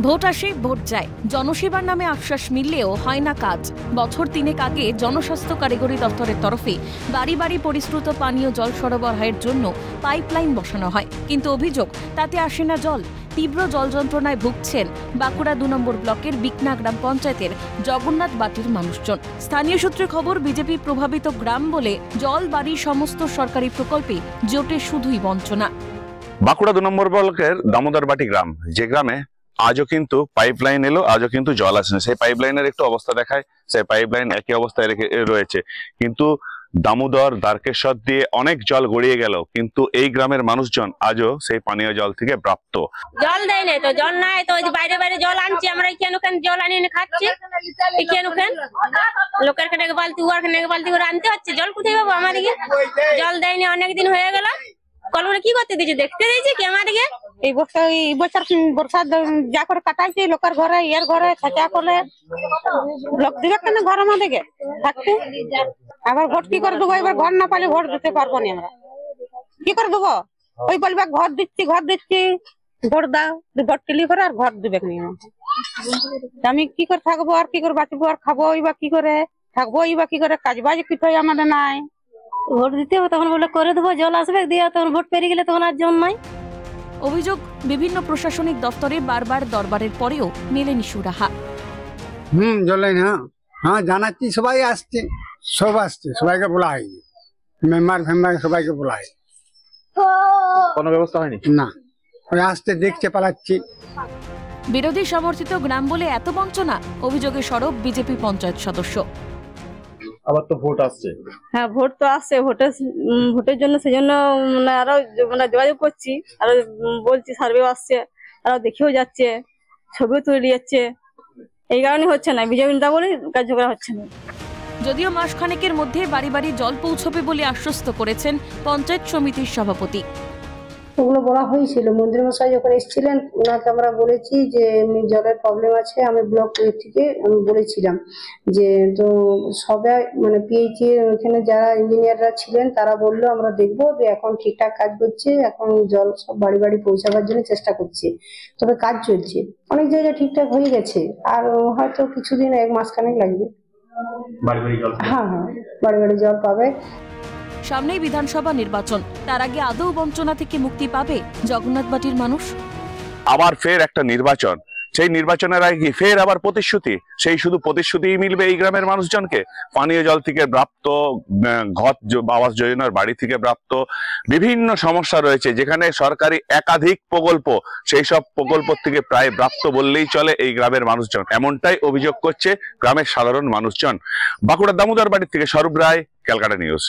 Vote আসে vote যায়, জনসেবার নামে আশ্বাস মিললেও হয় না কাজ। বছর তিনেক আগে জনস্বাস্থ্য কারিগরি দপ্তরের তরফে বাড়ি বাড়ি পরিশ্রুত পানীয় জল সরবরাহের জন্য পাইপলাইন বসানো হয়, কিন্তু অভিযোগ তাতে আসে না জল। তীব্র জল যন্ত্রণায় ভুগছেন বাঁকুড়া 2 নম্বর ব্লকের বিকনা গ্রাম পঞ্চায়েতের জগন্নাথ বাটির মানুষজন। স্থানীয় সূত্রে খবর, বিজেপি প্রভাবিত গ্রাম বলে জল বাড়ির সমস্ত সরকারি প্রকল্পে জোটে শুধুই বঞ্চনা। বাঁকুড়া 2 নম্বর ব্লকের দামোদর বাটি গ্রাম, যে গ্রামে আজও কিন্তু পাইপলাইন এলো, আজও কিন্তু জল আসেনি। সেই পাইপলাইনের একটু অবস্থা দেখায়, সেই পাইপলাইন একই অবস্থায় রয়েছে, কিন্তু দামোদর দ্বারকেশ্বর দিয়ে অনেক জল গড়িয়ে গেল, কিন্তু এই গ্রামের মানুষজন আজও সেই পানীয় জল থেকে প্রাপ্ত। জল দেয় না, তো জল নাই তো বাইরে বাইরে জল আনছি আমরা, কেন জল আনি খাচ্ছি, কেন লোকের কাছে বালতি উয়ার কাছে বালতি করে আনতে হচ্ছে। জল কোথায় পাবো? আমাদেরকে জল দেয়নি, অনেকদিন হয়ে গেল। কলগুলো কি করতে দিয়েছে? দেখতে দিয়েছে কি আমাদেরকে? এই বছর বর্ষা যা করে কাটাইছে লোকের ঘরে, এর ঘরে ছাঁচা করলে লোক দিবে কেন ঘর আমাদেরকে থাকতে? আবার ভোট কি করে দেবো? এবার ঘর না পালে ভোট দিতে পারবো না। আমরা কি করে দেবো? ওই বলবে ঘর দিচ্ছি ভোট দাও, ভোট ক্লি করে আর ঘর দিবে না। আমি কি করে থাকবো, আর কি করে বাঁচবো, আর খাবো বা কি করে থাকবো, বা কি করে কাজ বাজ কিছুই আমাদের নাই। ভোট দিতে হবে তখন বলে করে দেবো, জল আসবে দিয়ে, তখন ভোট পেরিয়ে গেলে তখন আর জল নাই। অভিযোগ, বিভিন্ন প্রশাসনিক দপ্তরে বারবার দরবারের পরেও মেলেনি সুরাহা। জল নাই না। হ্যাঁ জানাচ্ছি, সবাই আসছে, সব আসছে, সবাইকে বলা হয়, মেম্বার সবাইকে বলা হয়, কোনো ব্যবস্থা হয়নি না। ওই আসতে দেখছে, পালাচ্ছি। বিরোধী সমর্থিত গ্রাম বলে এত বঞ্চনা, অভিযোগে সরব বিজেপি পঞ্চায়েত সদস্য। আবার তো ভোট আসছে। হ্যাঁ ভোট তো আসছে, ভোটের জন্য সেজন্য আরো যোগাযোগ করছি, আরো বলছি, সার্ভে আসছে, আরো দেখেও যাচ্ছে, ছবিও তুলে যাচ্ছে। এই কারণে হচ্ছে না, বিজেপি নেতা বলে কার্যকর হচ্ছে না। যদিও মাসখানেকের মধ্যে বাড়ি বাড়ি জল পৌঁছবে বলে আশ্বস্ত করেছেন পঞ্চায়েত সমিতির সভাপতি। ওগুলো বলা হয়েছিল, মন্ত্রীমশাই যখন এসেছিলেন ওনাকে আমরা বলেছি যে এমনি জলের প্রবলেম আছে। আমি ব্লক থেকে আমি বলেছিলাম যে, তো সবাই মানে পিএইচি ওখানে যারা ইঞ্জিনিয়াররা ছিলেন তারা বললো আমরা দেখবো যে এখন ঠিকঠাক কাজ করছে, এখন জল সব বাড়ি বাড়ি পৌঁছাবার জন্য চেষ্টা করছে, তবে কাজ চলছে, অনেক জায়গায় ঠিকঠাক হয়ে গেছে, আর হয়তো কিছুদিন 1 মাসখানেক লাগবে। হ্যাঁ, বাড়ি বাড়ি জল পাবে। সামনেই বিধানসভা নির্বাচন, তার আগে আদৌ বঞ্চনা থেকে মুক্তি পাবে জগন্নাথ বাটির মানুষ? আবার ফের একটা নির্বাচন, সেই নির্বাচনের আগে ফের আবার প্রতিশ্রুতি, সেই শুধু প্রতিশ্রুতিই মিলবে এই গ্রামের মানুষজনকে? পানীয় জল থেকে প্রাপ্ত, ঘর আবাস যোজনার বাড়ি থেকে প্রাপ্ত বিভিন্ন সমস্যা রয়েছে, যেখানে সরকারি একাধিক প্রকল্প, সেই সব প্রকল্প থেকে প্রায় প্রাপ্ত বললেই চলে এই গ্রামের মানুষজন। এমনটাই অভিযোগ করছে গ্রামের সাধারণ মানুষজন। বাঁকুড়ার দামোদর বাড়ি থেকে স্বরূপ রায়, ক্যালকাটা নিউজ।